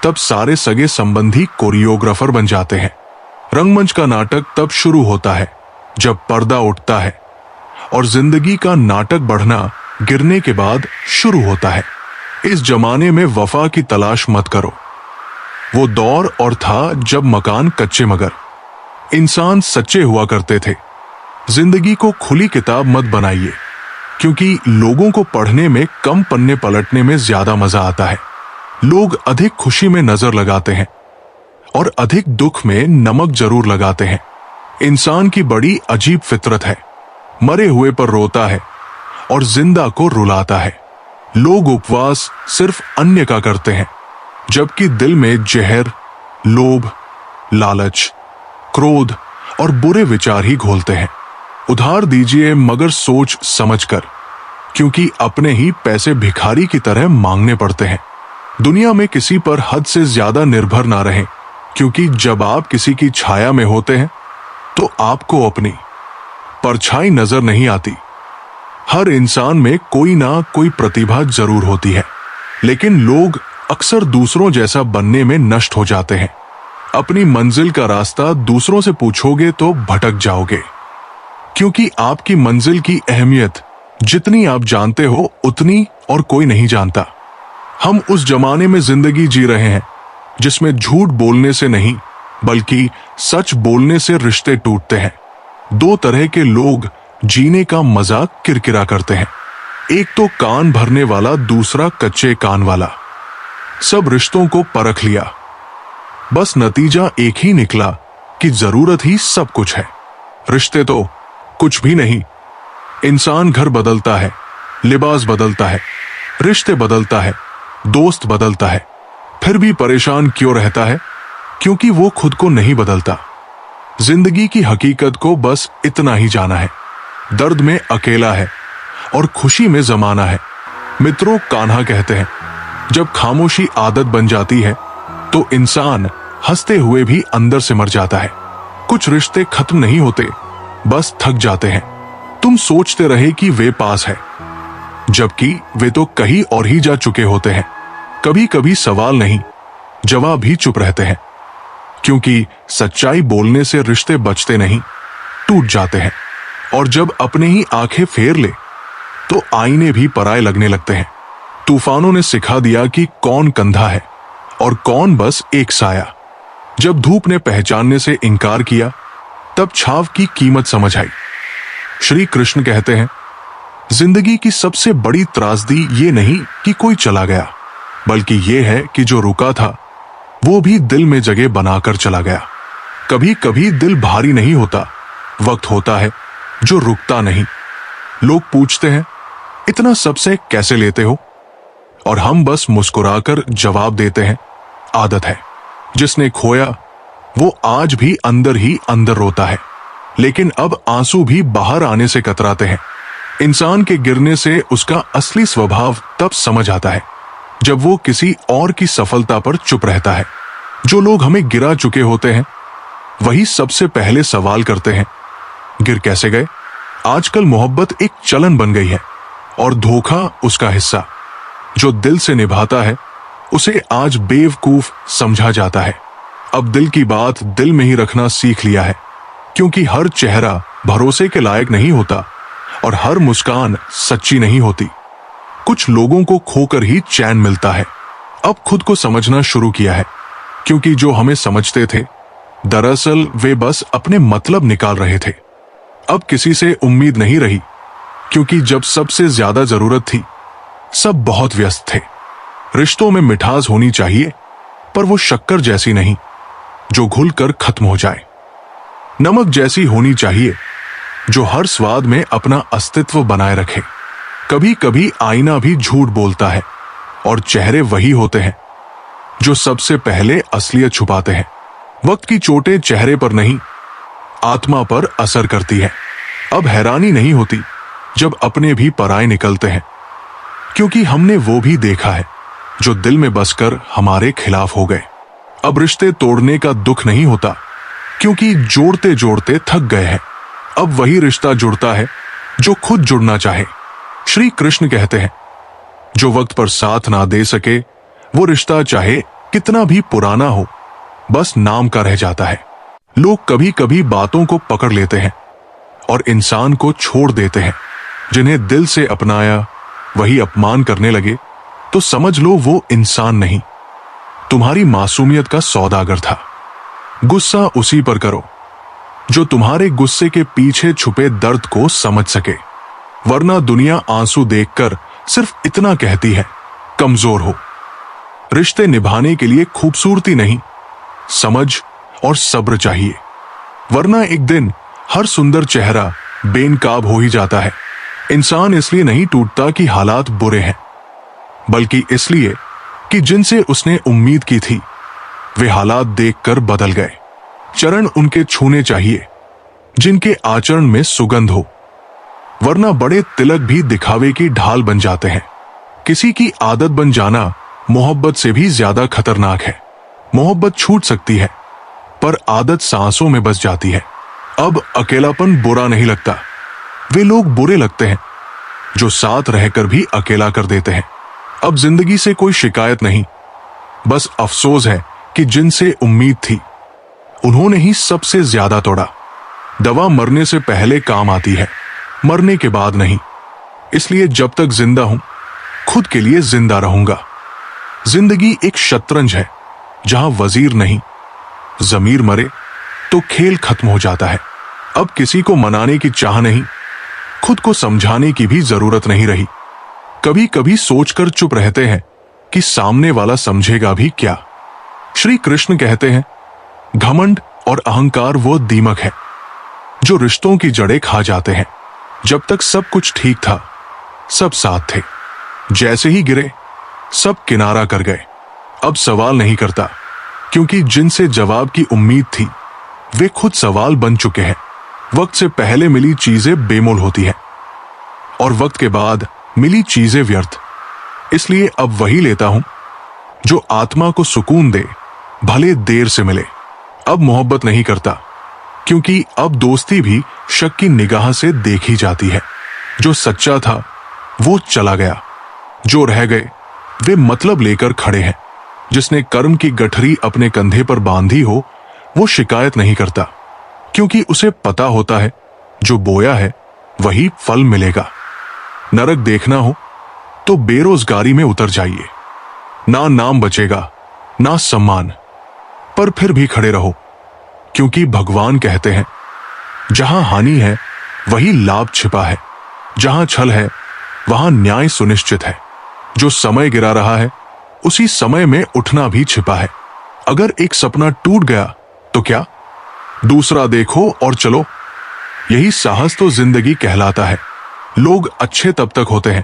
तब सारे सगे संबंधी कोरियोग्राफर बन जाते हैं। रंगमंच का नाटक तब शुरू होता है जब पर्दा उठता है, और जिंदगी का नाटक बढ़ना गिरने के बाद शुरू होता है। इस जमाने में वफा की तलाश मत करो। वो दौर और था जब मकान कच्चे मगर इंसान सच्चे हुआ करते थे। जिंदगी को खुली किताब मत बनाइए, क्योंकि लोगों को पढ़ने में कम पन्ने पलटने में ज्यादा मजा आता है। लोग अधिक खुशी में नजर लगाते हैं और अधिक दुख में नमक जरूर लगाते हैं। इंसान की बड़ी अजीब फितरत है, मरे हुए पर रोता है और जिंदा को रुलाता है। लोग उपवास सिर्फ अन्य का करते हैं, जबकि दिल में जहर, लोभ, लालच, क्रोध और बुरे विचार ही घोलते हैं। उधार दीजिए मगर सोच समझकर, क्योंकि अपने ही पैसे भिखारी की तरह मांगने पड़ते हैं। दुनिया में किसी पर हद से ज्यादा निर्भर ना रहें, क्योंकि जब आप किसी की छाया में होते हैं तो आपको अपनी परछाई नजर नहीं आती। हर इंसान में कोई ना कोई प्रतिभा जरूर होती है, लेकिन लोग अक्सर दूसरों जैसा बनने में नष्ट हो जाते हैं। अपनी मंजिल का रास्ता दूसरों से पूछोगे तो भटक जाओगे, क्योंकि आपकी मंजिल की अहमियत जितनी आप जानते हो उतनी और कोई नहीं जानता। हम उस जमाने में जिंदगी जी रहे हैं जिसमें झूठ बोलने से नहीं बल्कि सच बोलने से रिश्ते टूटते हैं। दो तरह के लोग जीने का मजाक किरकिरा करते हैं, एक तो कान भरने वाला, दूसरा कच्चे कान वाला। सब रिश्तों को परख लिया, बस नतीजा एक ही निकला कि जरूरत ही सब कुछ है। रिश्ते तो कुछ भी नहीं। इंसान घर बदलता है, लिबास बदलता है, रिश्ते बदलता है, दोस्त बदलता है, फिर भी परेशान क्यों रहता है? क्योंकि वो खुद को नहीं बदलता। जिंदगी की हकीकत को बस इतना ही जाना है, दर्द में अकेला है और खुशी में जमाना है। मित्रों कान्हा कहते हैं, जब खामोशी आदत बन जाती है तो इंसान हंसते हुए भी अंदर से मर जाता है। कुछ रिश्ते खत्म नहीं होते, बस थक जाते हैं। तुम सोचते रहे कि वे पास है, जबकि वे तो कहीं और ही जा चुके होते हैं। कभी कभी सवाल नहीं, जवाब भी चुप रहते हैं, क्योंकि सच्चाई बोलने से रिश्ते बचते नहीं, टूट जाते हैं। और जब अपने ही आंखें फेर ले तो आईने भी पराए लगने लगते हैं। तूफानों ने सिखा दिया कि कौन कंधा है और कौन बस एक साया। जब धूप ने पहचानने से इनकार किया तब छाव की कीमत समझ आई। श्री कृष्ण कहते हैं, जिंदगी की सबसे बड़ी त्रासदी ये नहीं कि कोई चला गया, बल्कि ये है कि जो रुका था वो भी दिल में जगह बनाकर चला गया। कभी कभी दिल भारी नहीं होता, वक्त होता है जो रुकता नहीं। लोग पूछते हैं, इतना सबसे कैसे लेते हो? और हम बस मुस्कुराकर जवाब देते हैं, आदत है। जिसने खोया वो आज भी अंदर ही अंदर रोता है, लेकिन अब आंसू भी बाहर आने से कतराते हैं। इंसान के गिरने से उसका असली स्वभाव तब समझ आता है जब वो किसी और की सफलता पर चुप रहता है। जो लोग हमें गिरा चुके होते हैं वही सबसे पहले सवाल करते हैं, गिर कैसे गए? आजकल मोहब्बत एक चलन बन गई है और धोखा उसका हिस्सा। जो दिल से निभाता है उसे आज बेवकूफ समझा जाता है। अब दिल की बात दिल में ही रखना सीख लिया है, क्योंकि हर चेहरा भरोसे के लायक नहीं होता और हर मुस्कान सच्ची नहीं होती। कुछ लोगों को खोकर ही चैन मिलता है। अब खुद को समझना शुरू किया है, क्योंकि जो हमें समझते थे दरअसल वे बस अपने मतलब निकाल रहे थे। अब किसी से उम्मीद नहीं रही, क्योंकि जब सबसे ज्यादा जरूरत थी सब बहुत व्यस्त थे। रिश्तों में मिठास होनी चाहिए, पर वो शक्कर जैसी नहीं जो घुलकर खत्म हो जाए। नमक जैसी होनी चाहिए जो हर स्वाद में अपना अस्तित्व बनाए रखे। कभी कभी आईना भी झूठ बोलता है और चेहरे वही होते हैं जो सबसे पहले असलियत छुपाते हैं। वक्त की चोटें चेहरे पर नहीं आत्मा पर असर करती है। अब हैरानी नहीं होती जब अपने भी पराए निकलते हैं, क्योंकि हमने वो भी देखा है जो दिल में बसकर हमारे खिलाफ हो गए। अब रिश्ते तोड़ने का दुख नहीं होता, क्योंकि जोड़ते जोड़ते थक गए हैं। अब वही रिश्ता जुड़ता है जो खुद जुड़ना चाहे। श्री कृष्ण कहते हैं, जो वक्त पर साथ ना दे सके वो रिश्ता चाहे कितना भी पुराना हो, बस नाम का रह जाता है। लोग कभी कभी बातों को पकड़ लेते हैं और इंसान को छोड़ देते हैं। जिन्हें दिल से अपनाया वही अपमान करने लगे तो समझ लो वो इंसान नहीं, तुम्हारी मासूमियत का सौदागर था। गुस्सा उसी पर करो जो तुम्हारे गुस्से के पीछे छुपे दर्द को समझ सके, वरना दुनिया आंसू देखकर सिर्फ इतना कहती है, कमजोर हो। रिश्ते निभाने के लिए खूबसूरती नहीं, समझ और सब्र चाहिए, वरना एक दिन हर सुंदर चेहरा बेनकाब हो ही जाता है। इंसान इसलिए नहीं टूटता कि हालात बुरे हैं, बल्कि इसलिए कि जिनसे उसने उम्मीद की थी वे हालात देखकर बदल गए। चरण उनके छूने चाहिए जिनके आचरण में सुगंध हो, वरना बड़े तिलक भी दिखावे की ढाल बन जाते हैं। किसी की आदत बन जाना मोहब्बत से भी ज्यादा खतरनाक है। मोहब्बत छूट सकती है पर आदत सांसों में बस जाती है। अब अकेलापन बुरा नहीं लगता, वे लोग बुरे लगते हैं जो साथ रहकर भी अकेला कर देते हैं। अब जिंदगी से कोई शिकायत नहीं, बस अफसोस है कि जिनसे उम्मीद थी उन्होंने ही सबसे ज्यादा तोड़ा। दवा मरने से पहले काम आती है, मरने के बाद नहीं। इसलिए जब तक जिंदा हूं खुद के लिए जिंदा रहूंगा। जिंदगी एक शतरंज है जहां वजीर नहीं, जमीर मरे तो खेल खत्म हो जाता है। अब किसी को मनाने की चाह नहीं, खुद को समझाने की भी जरूरत नहीं रही। कभी कभी सोचकर चुप रहते हैं कि सामने वाला समझेगा भी क्या। श्री कृष्ण कहते हैं, घमंड और अहंकार वो दीमक है जो रिश्तों की जड़ें खा जाते हैं। जब तक सब कुछ ठीक था सब साथ थे, जैसे ही गिरे सब किनारा कर गए। अब सवाल नहीं करता क्योंकि जिनसे जवाब की उम्मीद थी वे खुद सवाल बन चुके हैं। वक्त से पहले मिली चीजें बेमोल होती हैं और वक्त के बाद मिली चीजें व्यर्थ। इसलिए अब वही लेता हूं जो आत्मा को सुकून दे, भले देर से मिले। अब मोहब्बत नहीं करता क्योंकि अब दोस्ती भी शक की निगाह से देखी जाती है। जो सच्चा था वो चला गया, जो रह गए वे मतलब लेकर खड़े हैं। जिसने कर्म की गठरी अपने कंधे पर बांधी हो वो शिकायत नहीं करता क्योंकि उसे पता होता है जो बोया है वही फल मिलेगा। नरक देखना हो तो बेरोजगारी में उतर जाइए, ना नाम बचेगा ना सम्मान, पर फिर भी खड़े रहो क्योंकि भगवान कहते हैं, जहां हानि है वही लाभ छिपा है, जहां छल है वहां न्याय सुनिश्चित है। जो समय गिरा रहा है उसी समय में उठना भी छिपा है। अगर एक सपना टूट गया तो क्या, दूसरा देखो और चलो। यही साहस तो जिंदगी कहलाता है। लोग अच्छे तब तक होते हैं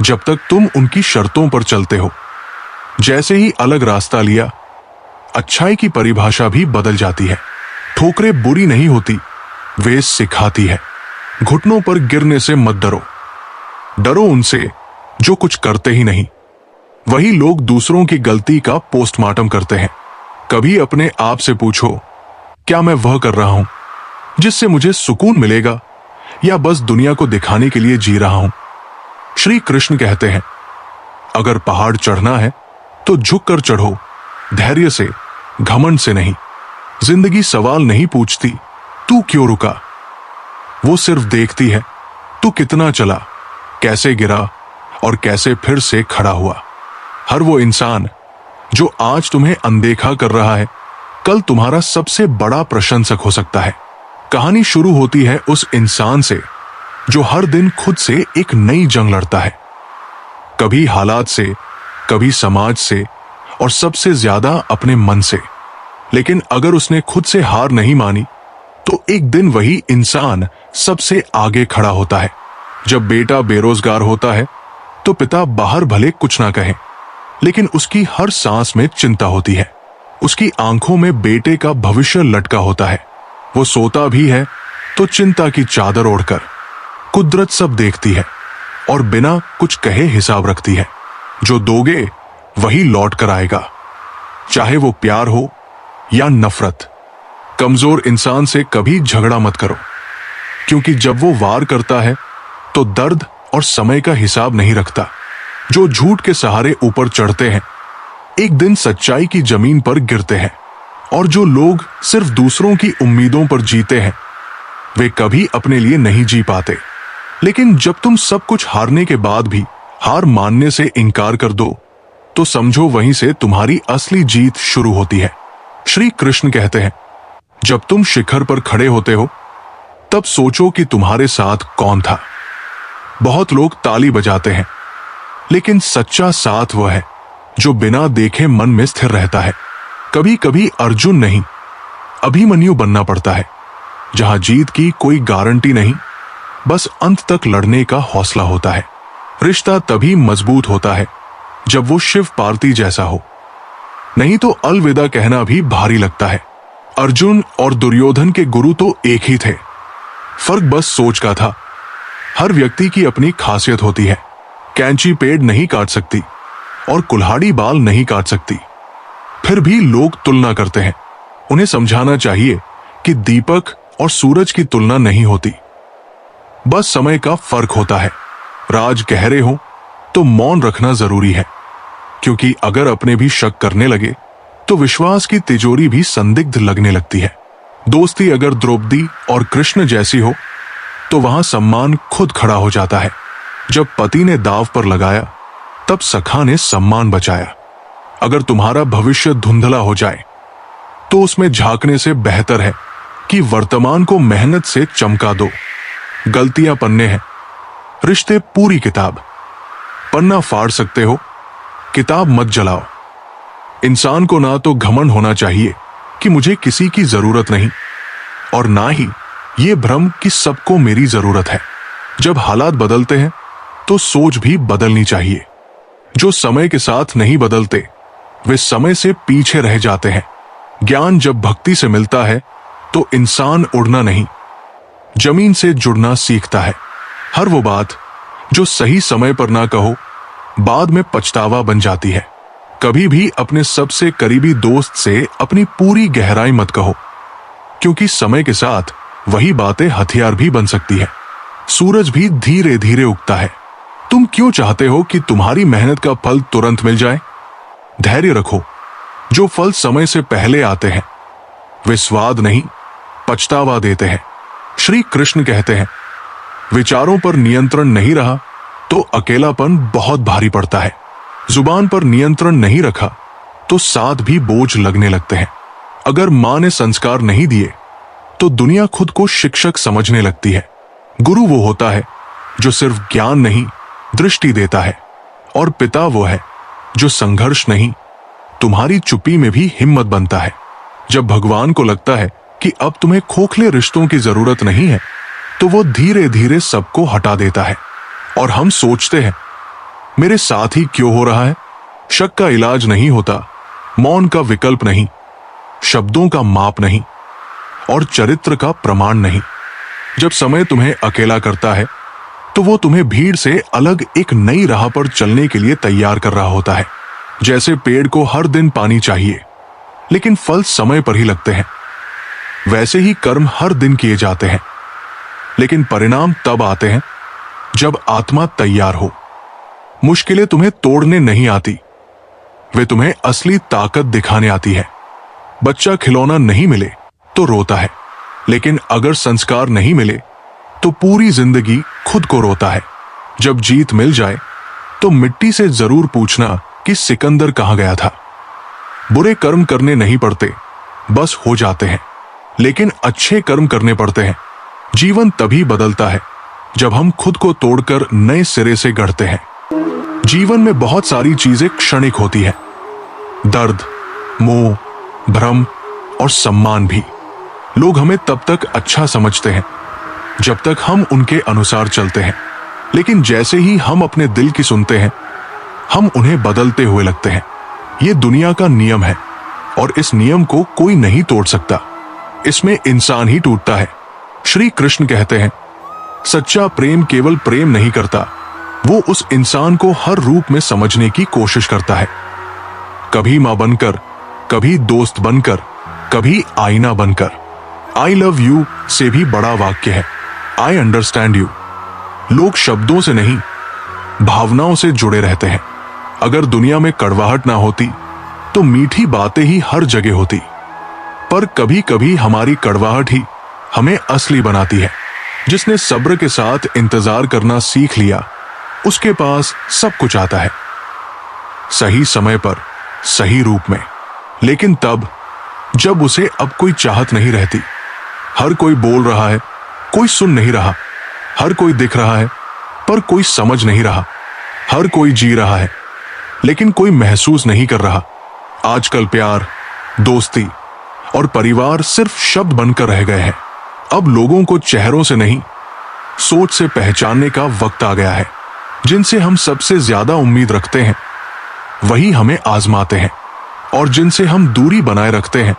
जब तक तुम उनकी शर्तों पर चलते हो। जैसे ही अलग रास्ता लिया अच्छाई की परिभाषा भी बदल जाती है। ठोकरें बुरी नहीं होती, वे सिखाती है। घुटनों पर गिरने से मत डरो, डरो उनसे जो कुछ करते ही नहीं। वही लोग दूसरों की गलती का पोस्टमार्टम करते हैं। कभी अपने आप से पूछो, क्या मैं वह कर रहा हूं जिससे मुझे सुकून मिलेगा, या बस दुनिया को दिखाने के लिए जी रहा हूं। श्री कृष्ण कहते हैं, अगर पहाड़ चढ़ना है तो झुक कर चढ़ो, धैर्य से, घमंड से नहीं। जिंदगी सवाल नहीं पूछती तू क्यों रुका, वो सिर्फ देखती है तू कितना चला, कैसे गिरा और कैसे फिर से खड़ा हुआ। हर वो इंसान जो आज तुम्हें अनदेखा कर रहा है कल तुम्हारा सबसे बड़ा प्रशंसक हो सकता है। कहानी शुरू होती है उस इंसान से जो हर दिन खुद से एक नई जंग लड़ता है, कभी हालात से, कभी समाज से और सबसे ज्यादा अपने मन से। लेकिन अगर उसने खुद से हार नहीं मानी तो एक दिन वही इंसान सबसे आगे खड़ा होता है। जब बेटा बेरोजगार होता है तो पिता बाहर भले कुछ ना कहे, लेकिन उसकी हर सांस में चिंता होती है। उसकी आंखों में बेटे का भविष्य लटका होता है। वो सोता भी है तो चिंता की चादर ओढ़कर। कुदरत सब देखती है और बिना कुछ कहे हिसाब रखती है। जो दोगे वही लौट कर आएगा, चाहे वो प्यार हो या नफरत। कमजोर इंसान से कभी झगड़ा मत करो, क्योंकि जब वो वार करता है तो दर्द और समय का हिसाब नहीं रखता। जो झूठ के सहारे ऊपर चढ़ते हैं एक दिन सच्चाई की जमीन पर गिरते हैं। और जो लोग सिर्फ दूसरों की उम्मीदों पर जीते हैं वे कभी अपने लिए नहीं जी पाते। लेकिन जब तुम सब कुछ हारने के बाद भी हार मानने से इनकार कर दो तो समझो वहीं से तुम्हारी असली जीत शुरू होती है। श्री कृष्ण कहते हैं, जब तुम शिखर पर खड़े होते हो तब सोचो कि तुम्हारे साथ कौन था। बहुत लोग ताली बजाते हैं लेकिन सच्चा साथ वह है जो बिना देखे मन में स्थिर रहता है। कभी कभी अर्जुन नहीं अभिमन्यु बनना पड़ता है, जहां जीत की कोई गारंटी नहीं, बस अंत तक लड़ने का हौसला होता है। रिश्ता तभी मजबूत होता है जब वो शिव पार्वती जैसा हो, नहीं तो अलविदा कहना भी भारी लगता है। अर्जुन और दुर्योधन के गुरु तो एक ही थे, फर्क बस सोच का था। हर व्यक्ति की अपनी खासियत होती है। कैंची पेड़ नहीं काट सकती और कुल्हाड़ी बाल नहीं काट सकती, फिर भी लोग तुलना करते हैं। उन्हें समझाना चाहिए कि दीपक और सूरज की तुलना नहीं होती, बस समय का फर्क होता है। राज गहरे हो तो मौन रखना जरूरी है, क्योंकि अगर अपने भी शक करने लगे तो विश्वास की तिजोरी भी संदिग्ध लगने लगती है। दोस्ती अगर द्रौपदी और कृष्ण जैसी हो तो वहां सम्मान खुद खड़ा हो जाता है। जब पति ने दाव पर लगाया तब सखा ने सम्मान बचाया। अगर तुम्हारा भविष्य धुंधला हो जाए तो उसमें झांकने से बेहतर है कि वर्तमान को मेहनत से चमका दो। गलतियां पन्ने हैं, रिश्ते पूरी किताब। पन्ना फाड़ सकते हो, किताब मत जलाओ। इंसान को ना तो घमंड होना चाहिए कि मुझे किसी की जरूरत नहीं, और ना ही ये भ्रम कि सबको मेरी जरूरत है। जब हालात बदलते हैं तो सोच भी बदलनी चाहिए। जो समय के साथ नहीं बदलते वे समय से पीछे रह जाते हैं। ज्ञान जब भक्ति से मिलता है तो इंसान उड़ना नहीं, जमीन से जुड़ना सीखता है। हर वो बात जो सही समय पर ना कहो बाद में पछतावा बन जाती है। कभी भी अपने सबसे करीबी दोस्त से अपनी पूरी गहराई मत कहो, क्योंकि समय के साथ वही बातें हथियार भी बन सकती है। सूरज भी धीरे धीरे उगता है। तुम क्यों चाहते हो कि तुम्हारी मेहनत का फल तुरंत मिल जाए? धैर्य रखो। जो फल समय से पहले आते हैं वे स्वाद नहीं पछतावा देते हैं। श्री कृष्ण कहते हैं, विचारों पर नियंत्रण नहीं रहा तो अकेलापन बहुत भारी पड़ता है। जुबान पर नियंत्रण नहीं रखा तो साथ भी बोझ लगने लगते हैं। अगर मां ने संस्कार नहीं दिए तो दुनिया खुद को शिक्षक समझने लगती है। गुरु वो होता है जो सिर्फ ज्ञान नहीं दृष्टि देता है, और पिता वो है जो संघर्ष नहीं तुम्हारी चुप्पी में भी हिम्मत बनता है। जब भगवान को लगता है कि अब तुम्हें खोखले रिश्तों की जरूरत नहीं है तो वो धीरे धीरे सबको हटा देता है। और हम सोचते हैं मेरे साथ ही क्यों हो रहा है। शक का इलाज नहीं होता, मौन का विकल्प नहीं, शब्दों का माप नहीं, और चरित्र का प्रमाण नहीं। जब समय तुम्हें अकेला करता है तो वो तुम्हें भीड़ से अलग एक नई राह पर चलने के लिए तैयार कर रहा होता है। जैसे पेड़ को हर दिन पानी चाहिए लेकिन फल समय पर ही लगते हैं, वैसे ही कर्म हर दिन किए जाते हैं लेकिन परिणाम तब आते हैं जब आत्मा तैयार हो। मुश्किलें तुम्हें तोड़ने नहीं आती, वे तुम्हें असली ताकत दिखाने आती है। बच्चा खिलौना नहीं मिले तो रोता है, लेकिन अगर संस्कार नहीं मिले तो पूरी जिंदगी खुद को रोता है। जब जीत मिल जाए तो मिट्टी से जरूर पूछना कि सिकंदर कहां गया था। बुरे कर्म करने नहीं पड़ते, बस हो जाते हैं, लेकिन अच्छे कर्म करने पड़ते हैं। जीवन तभी बदलता है जब हम खुद को तोड़कर नए सिरे से गढ़ते हैं। जीवन में बहुत सारी चीजें क्षणिक होती है, दर्द, मोह, भ्रम और सम्मान भी। लोग हमें तब तक अच्छा समझते हैं जब तक हम उनके अनुसार चलते हैं, लेकिन जैसे ही हम अपने दिल की सुनते हैं हम उन्हें बदलते हुए लगते हैं। ये दुनिया का नियम है और इस नियम को कोई नहीं तोड़ सकता, इसमें इंसान ही टूटता है। श्री कृष्ण कहते हैं, सच्चा प्रेम केवल प्रेम नहीं करता, वो उस इंसान को हर रूप में समझने की कोशिश करता है। कभी मां बनकर, कभी दोस्त बनकर, कभी आईना बनकर। आई लव यू से भी बड़ा वाक्य है आई अंडरस्टैंड यू। लोग शब्दों से नहीं भावनाओं से जुड़े रहते हैं। अगर दुनिया में कड़वाहट ना होती तो मीठी बातें ही हर जगह होती, पर कभी कभी हमारी कड़वाहट ही हमें असली बनाती है। जिसने सब्र के साथ इंतजार करना सीख लिया, उसके पास सब कुछ आता है, सही समय पर, सही रूप में। लेकिन तब जब उसे अब कोई चाहत नहीं रहती। हर कोई बोल रहा है, कोई सुन नहीं रहा। हर कोई दिख रहा है, पर कोई समझ नहीं रहा। हर कोई जी रहा है, लेकिन कोई महसूस नहीं कर रहा। आजकल प्यार, दोस्ती और परिवार सिर्फ शब्द बनकर रह गए हैं। अब लोगों को चेहरों से नहीं, सोच से पहचानने का वक्त आ गया है। जिनसे हम सबसे ज्यादा उम्मीद रखते हैं, वही हमें आजमाते हैं, और जिनसे हम दूरी बनाए रखते हैं,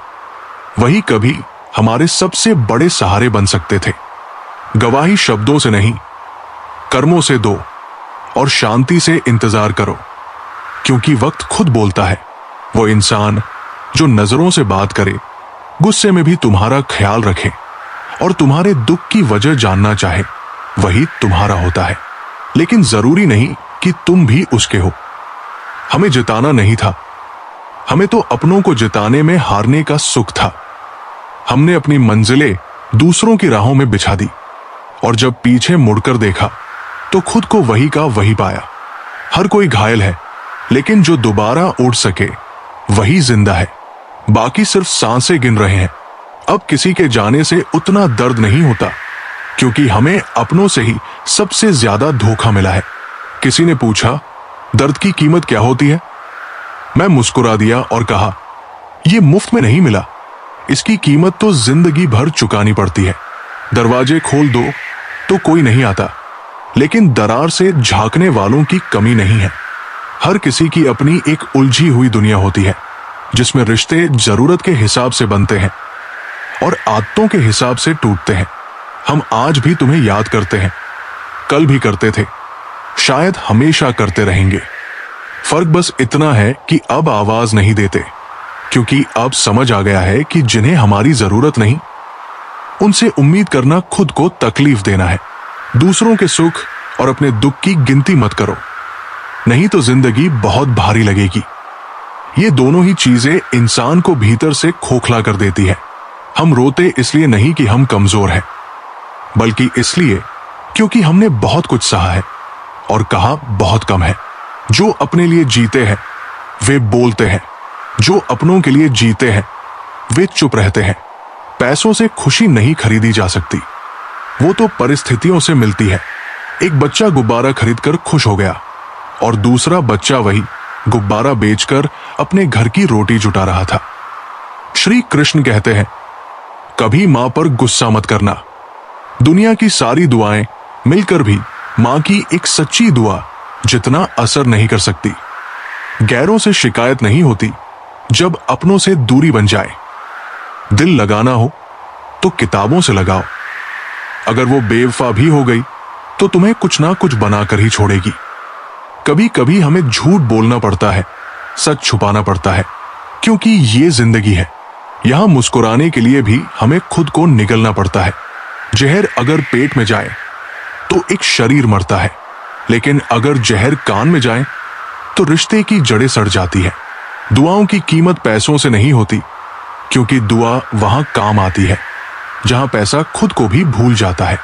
वही कभी हमारे सबसे बड़े सहारे बन सकते थे। गवाही शब्दों से नहीं, कर्मों से दो, और शांति से इंतजार करो, क्योंकि वक्त खुद बोलता है। वो इंसान जो नजरों से बात करे, गुस्से में भी तुम्हारा ख्याल रखे और तुम्हारे दुख की वजह जानना चाहे, वही तुम्हारा होता है। लेकिन जरूरी नहीं कि तुम भी उसके हो। हमें जिताना नहीं था, हमें तो अपनों को जिताने में हारने का सुख था। हमने अपनी मंजिलें दूसरों की राहों में बिछा दी, और जब पीछे मुड़कर देखा तो खुद को वही का वही पाया। हर कोई घायल है, लेकिन जो दोबारा उड़ सके वही जिंदा है। बाकी सिर्फ सांसें गिन रहे हैं। अब किसी के जाने से उतना दर्द नहीं होता, क्योंकि हमें अपनों से ही सबसे ज्यादा धोखा मिला है। किसी ने पूछा, दर्द की कीमत क्या होती है? मैं मुस्कुरा दिया और कहा, यह मुफ्त में नहीं मिला, इसकी कीमत तो जिंदगी भर चुकानी पड़ती है। दरवाजे खोल दो तो कोई नहीं आता, लेकिन दरार से झांकने वालों की कमी नहीं है। हर किसी की अपनी एक उलझी हुई दुनिया होती है, जिसमें रिश्ते जरूरत के हिसाब से बनते हैं और आदतों के हिसाब से टूटते हैं। हम आज भी तुम्हें याद करते हैं, कल भी करते थे, शायद हमेशा करते रहेंगे। फर्क बस इतना है कि अब आवाज नहीं देते, क्योंकि अब समझ आ गया है कि जिन्हें हमारी जरूरत नहीं, उनसे उम्मीद करना खुद को तकलीफ देना है। दूसरों के सुख और अपने दुख की गिनती मत करो, नहीं तो जिंदगी बहुत भारी लगेगी। ये दोनों ही चीजें इंसान को भीतर से खोखला कर देती है। हम रोते इसलिए नहीं कि हम कमजोर हैं, बल्कि इसलिए क्योंकि हमने बहुत कुछ सहा है और कहा बहुत कम है। जो अपने लिए जीते हैं वे बोलते हैं, जो अपनों के लिए जीते हैं वे चुप रहते हैं। पैसों से खुशी नहीं खरीदी जा सकती, वो तो परिस्थितियों से मिलती है। एक बच्चा गुब्बारा खरीदकर खुश हो गया, और दूसरा बच्चा वही गुब्बारा बेचकर अपने घर की रोटी जुटा रहा था। श्री कृष्ण कहते हैं, कभी मां पर गुस्सा मत करना। दुनिया की सारी दुआएं मिलकर भी मां की एक सच्ची दुआ जितना असर नहीं कर सकती। गैरों से शिकायत नहीं होती जब अपनों से दूरी बन जाए। दिल लगाना हो तो किताबों से लगाओ, अगर वो बेवफा भी हो गई तो तुम्हें कुछ ना कुछ बनाकर ही छोड़ेगी। कभी कभी हमें झूठ बोलना पड़ता है, सच छुपाना पड़ता है, क्योंकि ये जिंदगी है। यहां मुस्कुराने के लिए भी हमें खुद को निगलना पड़ता है। जहर अगर पेट में जाए तो एक शरीर मरता है, लेकिन अगर जहर कान में जाए तो रिश्ते की जड़ें सड़ जाती है। दुआओं की कीमत पैसों से नहीं होती, क्योंकि दुआ वहां काम आती है जहां पैसा खुद को भी भूल जाता है।